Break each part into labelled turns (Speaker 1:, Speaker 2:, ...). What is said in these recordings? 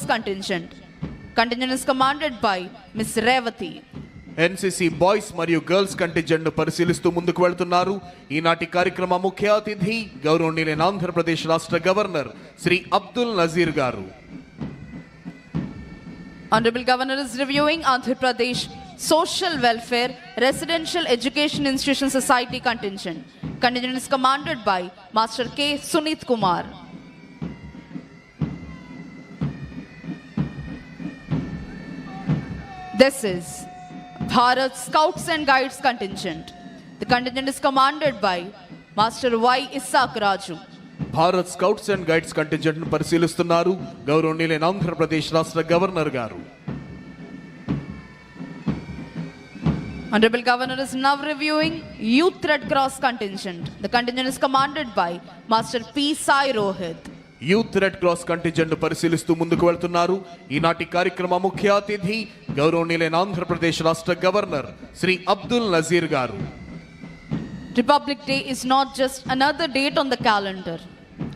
Speaker 1: Girls contingent. Contingent is commanded by Miss Revati.
Speaker 2: NCC boys మరియు girls contingent ను పరిశీలిస్తూ ముందుకు వెళ్తున్నారు. ఈనాటి కార్యక్రమ ముఖ్య అతిథి గౌరవనీయులైన ఆంధ్రప్రదేశ్ రాష్ట్ర గవర్నర్ శ్రీ అబ్దుల్ నజీర్ గారు.
Speaker 1: Honorable Governor is reviewing Andhra Pradesh Social Welfare Residential Education Institution Society contingent. Contingent is commanded by Master K. Sunit Kumar. This is Bharat Scouts and Guides contingent. The contingent is commanded by Master Y. Isaac Raju.
Speaker 2: Bharat scouts and guides contingent ను పరిశీలిస్తున్నారు గౌరవనీయులైన ఆంధ్రప్రదేశ్ రాష్ట్ర governor గారు.
Speaker 1: Honorable Governor is now reviewing Youth Red Cross contingent. The contingent is commanded by Master P. Sai Rohit.
Speaker 2: Youth red cross contingent ను పరిశీలిస్తూ ముందుకు వెళ్తున్నారు. ఈనాటి కార్యక్రమ ముఖ్య అతిథి గౌరవనీయులైన ఆంధ్రప్రదేశ్ రాష్ట్ర గవర్నర్ శ్రీ అబ్దుల్ నజీర్ గారు.
Speaker 1: Republic Day is not just another date on the calendar.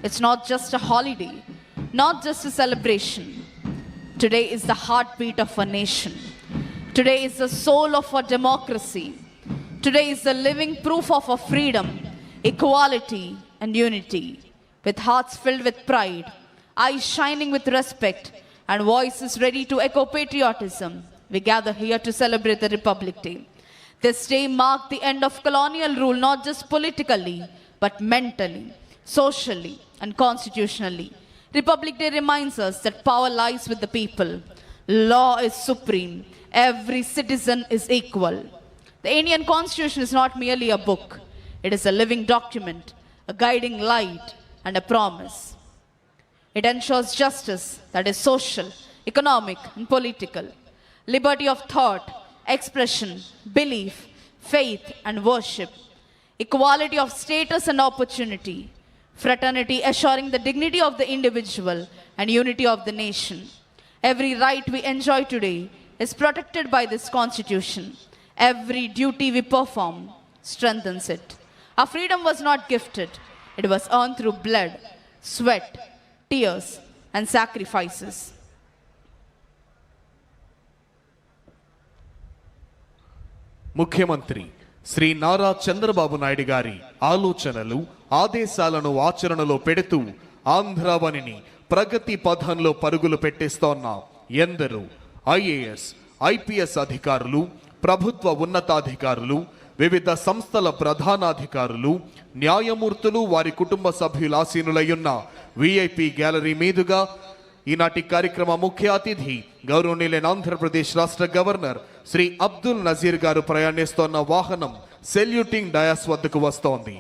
Speaker 1: It's not just a holiday, not just a celebration. Today is the heartbeat of a nation. Today is the soul of our democracy. Today is the living proof of our freedom, equality, and unity. With hearts filled with pride, eyes shining with respect, and voices ready to echo patriotism, we gather here to celebrate the Republic Day. This day marked the end of colonial rule, not just politically, but mentally, socially, and constitutionally. Republic Day reminds us that power lies with the people. Law is supreme. Every citizen is equal. The Indian Constitution is not merely a book. It is a living document, a guiding light, and a promise. It ensures justice that is social, economic, and political, liberty of thought, expression, belief, faith, and worship, equality of status and opportunity, fraternity assuring the dignity of the individual and unity of the nation. Every right we enjoy today is protected by this Constitution. Every duty we perform strengthens it. Our freedom was not gifted. It was earned through blood, sweat, tears, and sacrifices.
Speaker 2: ముఖ్యమంత్రి శ్రీ నారా చంద్రబాబు నాయుడు గారి ఆలోచనలు ఆదేశాలను ఆచరణలో పెడుతూ ఆంధ్రావనిని ప్రగతి పథంలో పరుగులు పెట్టిస్తోన్న ఎందరో IAS IPS అధికారులు, ప్రభుత్వ ఉన్నతాధికారులు, వివిధ సంస్థల ప్రధానాధికారులు, న్యాయమూర్తులు, వారి కుటుంబ సభ్యుల ఆసీనులయ్యున్న విఐపి గ్యాలరీ మీదుగా ఈనాటి కార్యక్రమ ముఖ్య అతిథి గౌరవనీయులైన ఆంధ్రప్రదేశ్ రాష్ట్ర గవర్నర్ శ్రీ అబ్దుల్ నజీర్ గారు ప్రయాణిస్తోన్న వాహనం సెల్యూటింగ్ డయాస్ వద్దకు వస్తోంది.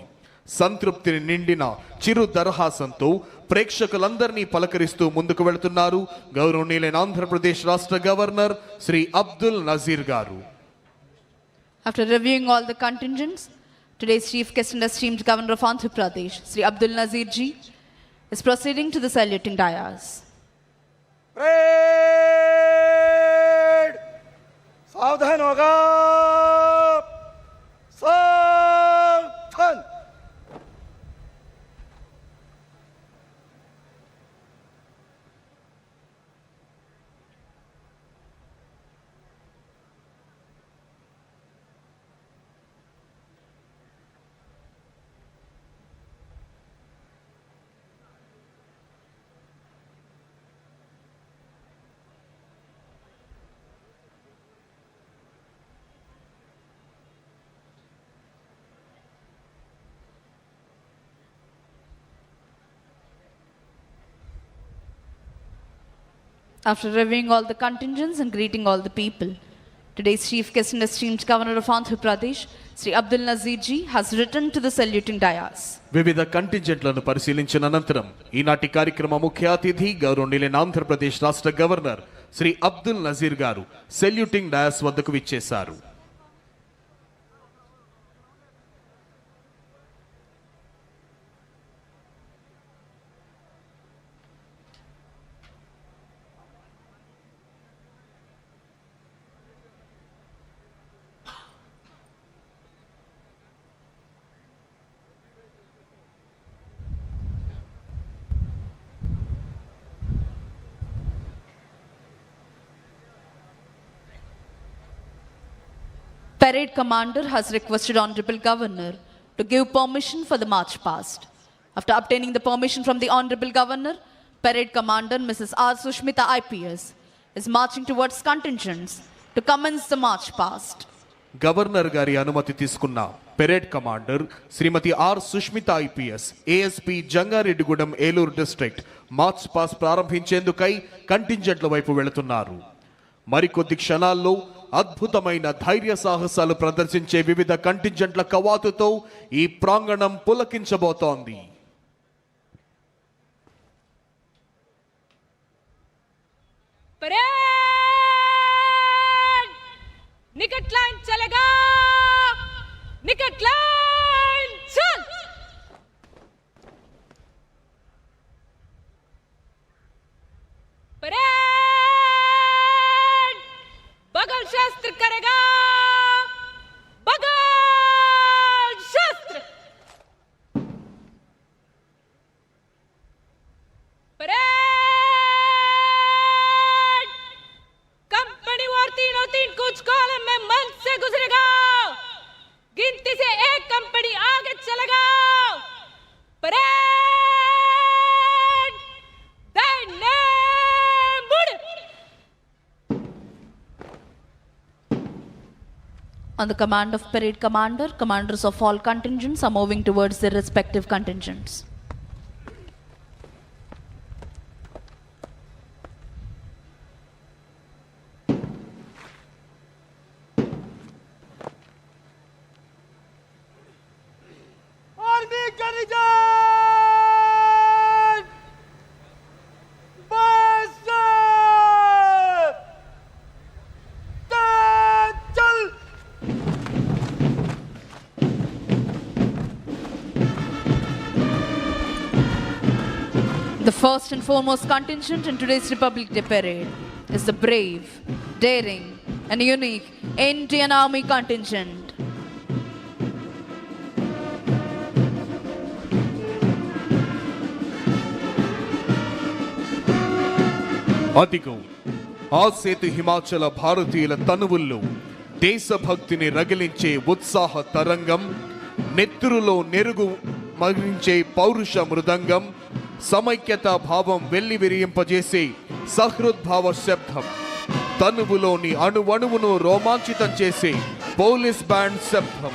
Speaker 2: సంతృప్తిని నిండిన చిరు దరహాసంతో ప్రేక్షకులందరినీ పలకరిస్తూ ముందుకు వెళుతున్నారు గౌరవనీయులైన ఆంధ్రప్రదేశ్ రాష్ట్ర గవర్నర్ శ్రీ అబ్దుల్ నజీర్ గారు.
Speaker 1: After reviewing all the contingents, today's chief guest and esteemed Governor of Andhra Pradesh, Sri Abdul Nazir ji, is proceeding to the saluting dais.
Speaker 3: Parade! सावधान होगा सावधान.
Speaker 1: After reviewing all the contingents and greeting all the people, today's chief guest and esteemed Governor of Andhra Pradesh, Sri Abdul Nazir ji, has returned to the saluting dais.
Speaker 2: వివిధ కంటింజెంట్లను పరిశీలించిన అనంతరం ఈనాటి కార్యక్రమ ముఖ్య అతిథి గౌరవనీయులైన ఆంధ్రప్రదేశ్ రాష్ట్ర గవర్నర్ శ్రీ అబ్దుల్ నజీర్ గారు సెల్యూటింగ్ డయాస్ వద్దకు విచ్చేశారు.
Speaker 1: Parade Commander has requested Honorable Governor to give permission for the march past. After obtaining the permission from the Honorable Governor, Parade Commander Mrs. R. Sushmita IPS is marching towards contingents to commence the march past.
Speaker 2: Governor గారి అనుమతి తీసుకున్న parade commander Shrimati R Sushmita IPS ASP Jangareddygudem Eluru district march past ప్రారంభించేందుకై కంటింజెంట్ల వైపు వెళుతున్నారు. మరికొద్ది క్షణాల్లో అద్భుతమైన ధైర్య సాహసాలు ప్రదర్శించే వివిధ కంటింజెంట్ల కవాతుతో ఈ ప్రాంగణం పులకించబోతోంది.
Speaker 4: निकट लाइन चलेगा, निकट लाइन चल। परेड बगल शस्त्र करेगा, बगल शस्त्र। परेड कंपनी वार 303 कुछ कॉलम में मंच से गुजरेगा, गिनती से एक कंपनी आगे चलेगा। परेड दाहिने मुड़।
Speaker 1: On the command of Parade Commander, commanders of all contingents are moving towards their respective contingents.
Speaker 3: Army contingent बस चल।
Speaker 1: The first and foremost contingent in today's Republic Day parade is the brave, daring, and unique Indian Army contingent.
Speaker 2: అదిగో ఆ సేతు హిమాచల భారతీయుల తనువుల్లో దేశభక్తిని రగిలించే ఉత్సాహ తరంగం, నెత్తురులో నెరుగు మరించే పౌరుష మృదంగం, సమైక్యతా భావం వెల్లివిరియింపజేసే సహృద్భావ శబ్దం, తనువులోని అణువణువును రోమాంచితం చేసే పోలీస్ బ్యాండ్ శబ్దం.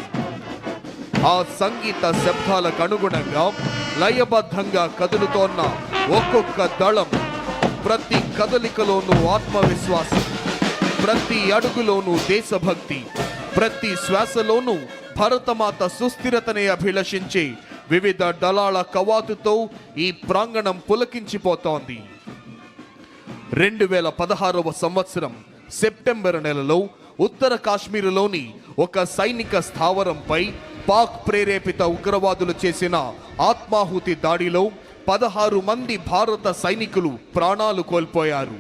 Speaker 2: ఆ సంగీత శబ్దాలకు అనుగుణంగా లయబద్ధంగా కదులుతోన్న ఒక్కొక్క దళం, ప్రతి కదలికలోనూ ఆత్మవిశ్వాసం, ప్రతి అడుగులోనూ దేశభక్తి, ప్రతి శ్వాసలోనూ భరతమాత సుస్థిరతనే అభిలషించే వివిధ దళాల కవాతుతో ఈ ప్రాంగణం పులకించిపోతోంది. 2016వ సంవత్సరం సెప్టెంబర్ నెలలో ఉత్తర కాశ్మీరులోని ఒక సైనిక స్థావరంపై పాక్ ప్రేరేపిత ఉగ్రవాదులు చేసిన ఆత్మాహుతి దాడిలో 16 మంది భారత సైనికులు ప్రాణాలు కోల్పోయారు.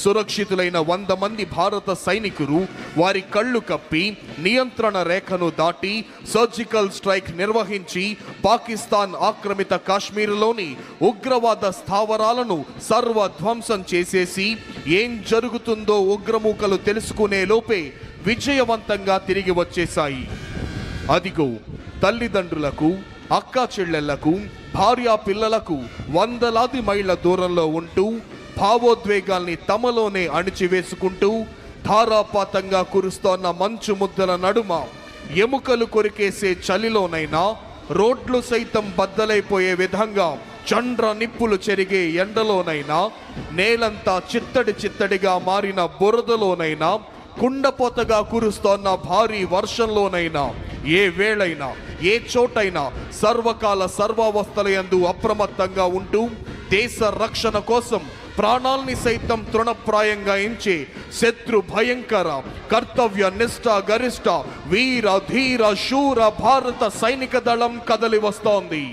Speaker 2: సురక్షితులైన 100 మంది భారత సైనికులు వారి కళ్ళు కప్పి నియంత్రణ రేఖను దాటి సర్జికల్ స్ట్రైక్ నిర్వహించి పాకిస్తాన్ ఆక్రమిత కాశ్మీరులోని ఉగ్రవాద స్థావరాలను సర్వధ్వంసం చేసేసి ఏం జరుగుతుందో ఉగ్రమూకలు తెలుసుకునే లోపే విజయవంతంగా తిరిగి వచ్చేశాయి. అదిగో తల్లిదండ్రులకు, అక్కా చెల్లెళ్లకు, భార్యా పిల్లలకు వందలాది మైళ్ళ దూరంలో ఉంటూ భావోద్వేగాల్ని తమలోనే అణిచివేసుకుంటూ ధారాపాతంగా కురుస్తోన్న మంచు ముద్దల నడుమ ఎముకలు కొరికేసే చలిలోనైనా రోడ్లు సైతం బద్దలైపోయే విధంగా చండ్ర నిప్పులు చెరిగే ఎండలోనైనా, నేలంతా చిత్తడి చిత్తడిగా మారిన బురదలోనైనా, కుండపోతగా కురుస్తోన్న భారీ వర్షంలోనైనా, ఏ వేళైనా ఏ చోటైనా సర్వకాల సర్వావస్థలయందు అప్రమత్తంగా ఉంటూ దేశ రక్షణ కోసం ప్రాణాల్ని సైతం తృణప్రాయంగా ఎంచే శత్రు భయంకర కర్తవ్య నిష్ఠ గరిష్ట వీర ధీర శూర భారత సైనిక దళం కదలి వస్తోంది.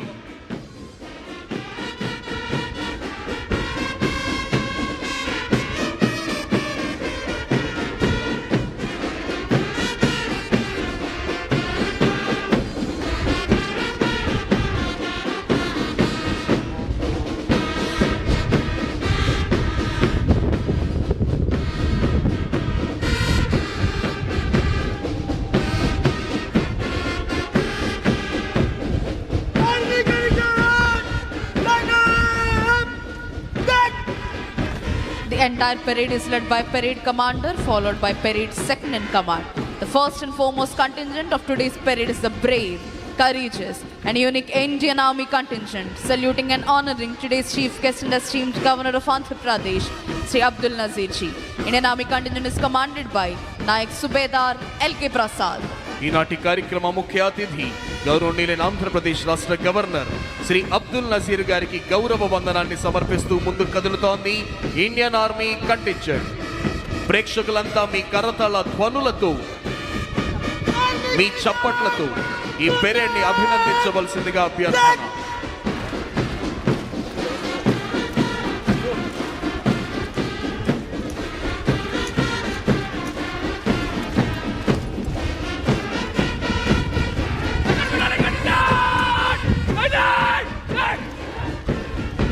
Speaker 1: The entire parade is led by parade commander, followed by parade second in command. The first and foremost contingent of today's parade is the brave, courageous, and unique Indian Army contingent, saluting and honoring today's chief guest and esteemed Governor of Andhra Pradesh, Sri Abdul Nazir Ji. Indian Army contingent is commanded by Nayak Subedar L.K. Prasad.
Speaker 2: ఈనాటి కార్యక్రమ ముఖ్య అతిథి గౌరవనీయులైన ఆంధ్రప్రదేశ్ రాష్ట్ర governor Shri Abdul Nazir గారికి గౌరవ వందనాన్ని సమర్పిస్తూ ముందుకు కదులుతోంది ఇండియన్ ఆర్మీ కంటింజెంట్. ప్రేక్షకులంతా మీ కరతాళ ధ్వనులతో, మీ చప్పట్లతో ఈ పెరేడ్ ని అభినందించవలసిందిగా అభ్యర్థన.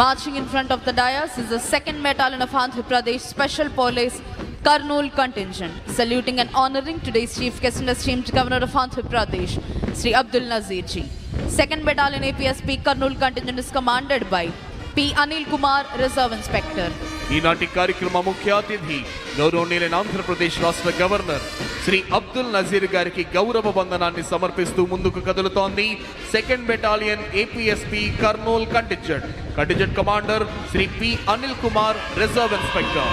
Speaker 1: Marching in front of the dais is the 2nd Battalion of Andhra Pradesh Special Police Kurnool contingent, saluting and honoring today's chief guest and esteemed Governor of Andhra Pradesh, Sri Abdul Nazir Ji. 2nd Battalion APSP Kurnool contingent is commanded by P. Anil Kumar, Reserve Inspector.
Speaker 2: ఈనాటి కార్యక్రమ ముఖ్య అతిథి గౌరవనీయులైన ఆంధ్రప్రదేశ్ రాష్ట్ర governor Shri Abdul Nazir గారికి గౌరవ వందనాన్ని సమర్పిస్తూ ముందుకు కదులుతోంది 2nd battalion APSP Kurnool contingent. Contingent commander Shri P Anil Kumar, reserve inspector.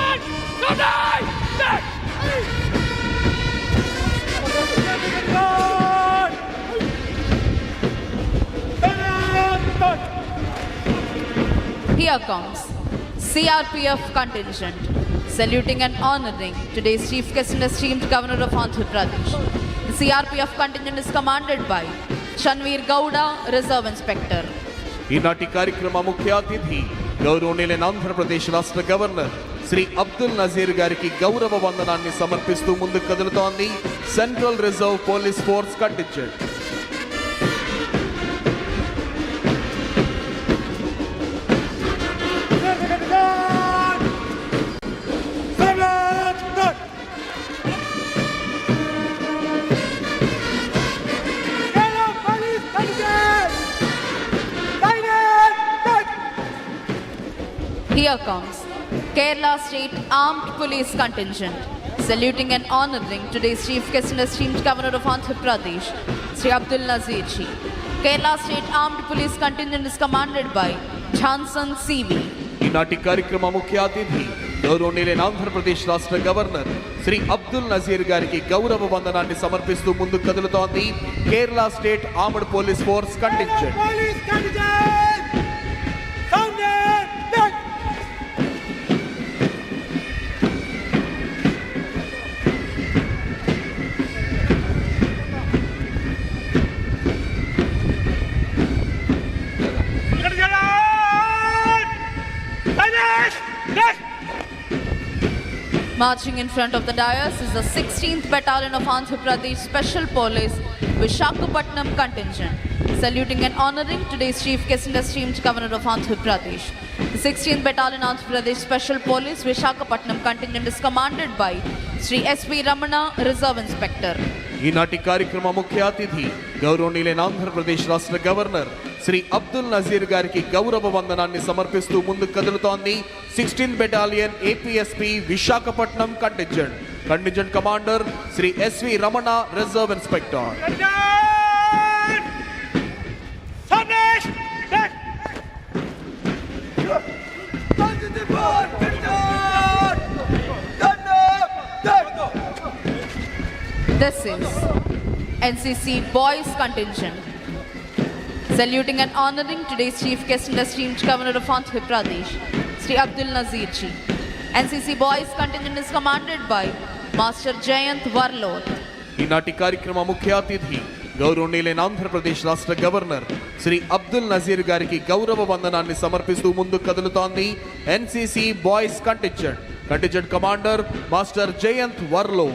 Speaker 1: Here comes CRPF contingent, saluting and honoring today's chief guest and esteemed Governor of Andhra Pradesh. The CRPF contingent is commanded by Shanveer Gowda, Reserve Inspector.
Speaker 2: ఈనాటి కార్యక్రమ ముఖ్య అతిథి గౌరవనీయులైన ఆంధ్రప్రదేశ్ రాష్ట్ర governor Shri Abdul Nazir గారికి గౌరవ వందనాన్ని సమర్పిస్తూ ముందుకు కదులుతోంది central reserve police force contingent.
Speaker 1: Here comes Kerala State Armed Police contingent, saluting and honoring today's chief guest and esteemed Governor of Andhra Pradesh, Sri Abdul Nazir Ji. Kerala State Armed Police contingent is commanded by Johnson CV.
Speaker 2: ఈనాటి కార్యక్రమ ముఖ్య అతిథి గౌరవనీయులైన ఆంధ్రప్రదేశ్ రాష్ట్ర governor Shri Abdul Nazir గారికి గౌరవ వందనాన్ని సమర్పిస్తూ ముందుకు కదులుతోంది Kerala state armed police force contingent.
Speaker 1: Marching in front of the dais is the 16th Battalion of Andhra Pradesh Special Police Visakhapatnam contingent, saluting and honoring today's chief guest and esteemed Governor of Andhra Pradesh. The 16th Battalion Andhra Pradesh Special Police Visakhapatnam contingent is commanded by Sri S.V. Ramana, Reserve Inspector.
Speaker 2: ఈనాటి కార్యక్రమ ముఖ్య అతిథి గౌరవనీయులైన ఆంధ్రప్రదేశ్ రాష్ట్ర governor Shri Abdul Nazir గారికి గౌరవ వందనాన్ని సమర్పిస్తూ ముందుకు కదులుతోంది 16th battalion APSP Visakhapatnam contingent. Contingent commander Shri SV Ramana, reserve inspector.
Speaker 1: This is NCC Boys contingent, saluting and honoring today's chief guest and esteemed Governor of Andhra Pradesh, Sri Abdul Nazir Ji. NCC Boys contingent is commanded by Master Jayant Varlot.
Speaker 2: ఈనాటి కార్యక్రమ ముఖ్య అతిథి గౌరవనీయులైన ఆంధ్రప్రదేశ్ రాష్ట్ర governor Shri Abdul Nazir గారికి గౌరవ వందనాన్ని సమర్పిస్తూ ముందుకు కదులుతోంది NCC boys contingent. Contingent commander master Jayant వర్లో.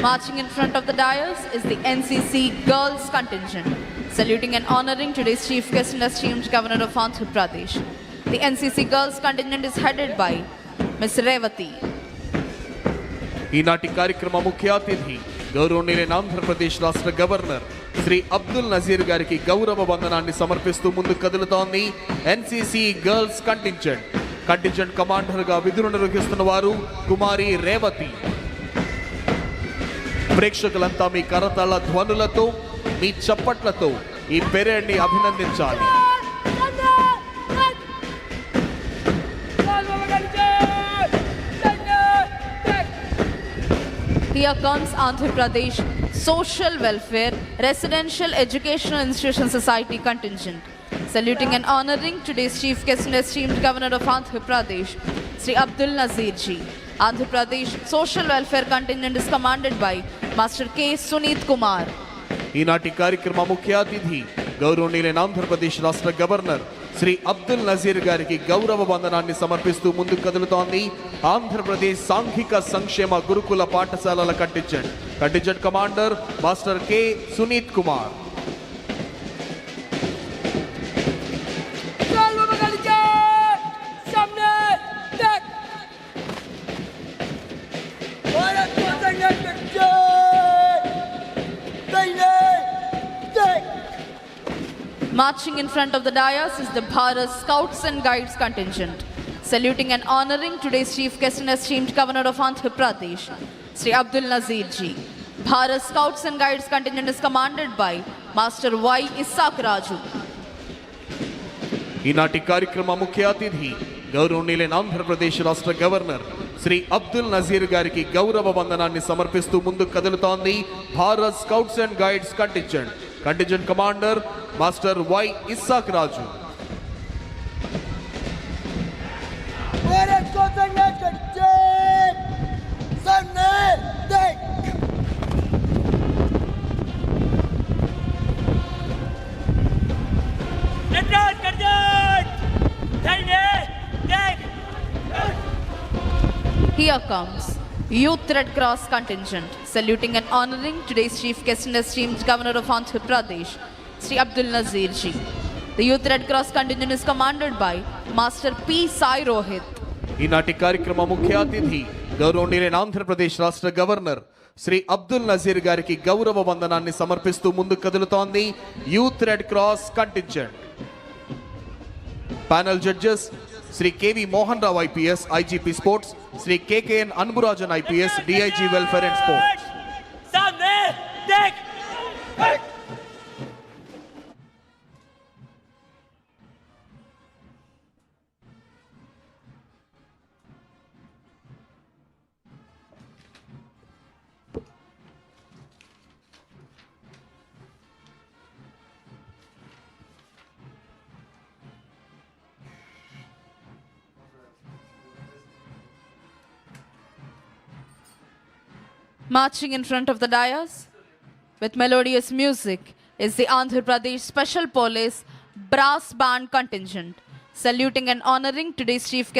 Speaker 1: Marching in front of the dais is the NCC Girls contingent, saluting and honoring today's chief guest and esteemed Governor of Andhra Pradesh. The NCC Girls contingent is headed by Ms. Revati.
Speaker 2: ఈనాటి కార్యక్రమ ముఖ్య అతిథి గౌరవనీయులైన ఆంధ్రప్రదేశ్ రాష్ట్ర governor Shri Abdul Nazir గారికి గౌరవ వందనాన్ని సమర్పిస్తూ ముందుకు కదులుతోంది ఎన్సీసీ గర్ల్స్ కంటింజెంట్ కమాండర్ గా విధులు నిర్వహిస్తున్న వారు కుమారి రేవతి. ప్రేక్షకులంతా మీ కరతాళ ధ్వనులతో మీ చప్పట్లతో ఈ పెరేడ్ ని అభినందించాలి.
Speaker 1: Here comes Andhra Pradesh Social Welfare Residential Educational Institution Society contingent. Saluting and honoring today's chief guest and esteemed governor of Andhra Pradesh, Sri Abdul Nazir ji. Andhra Pradesh Social Welfare contingent is commanded by Master K. Suneet Kumar.
Speaker 2: ఈనాటి కార్యక్రమ ముఖ్య అతిథి గౌరవనీయులైన ఆంధ్రప్రదేశ్ రాష్ట్ర governor Shri Abdul Nazir గారికి గౌరవ వందనాన్ని సమర్పిస్తూ ముందుకు కదులుతోంది ఆంధ్రప్రదేశ్ సాంఘిక సంక్షేమ గురుకుల పాఠశాలల contingent commander master K Sunith Kumar.
Speaker 1: Marching in front of the dais is the Bharat Scouts and Guides contingent. Saluting and honoring today's chief guest and esteemed governor of Andhra Pradesh, Sri Abdul Nazir ji. Bharat Scouts and Guides contingent is commanded by Master Y. Isaac Raju.
Speaker 2: ఈనాటి కార్యక్రమ ముఖ్య అతిథి గౌరవనీయులైన ఆంధ్రప్రదేశ్ రాష్ట్ర governor Shri Abdul Nazir గారికి గౌరవ వందనాన్ని సమర్పిస్తూ ముందుకు కదులుతోంది Bharat scouts and guides contingent commander master Y Isaac Raju.
Speaker 1: Here comes Youth Red Cross contingent, saluting and honoring today's chief guest and esteemed governor of Andhra Pradesh, Sri Abdul Nazir ji. The Youth Red Cross contingent is commanded by Master P. Sai Rohit.
Speaker 2: ఈనాటి కార్యక్రమ ముఖ్య అతిథి గౌరవనీయులైన ఆంధ్రప్రదేశ్ రాష్ట్ర governor Shri Abdul Nazir గారికి గౌరవ వందనాన్ని సమర్పిస్తూ ముందుకు కదులుతోంది youth red cross contingent. Panel judges Shri KV Mohan Rao IPS IGP sports, Shri KKN Anburajan IPS DIG welfare and sports.
Speaker 1: Marching in front of the dais with melodious music is the Andhra Pradesh Special Police Brass Band contingent, saluting and honoring today's chief guest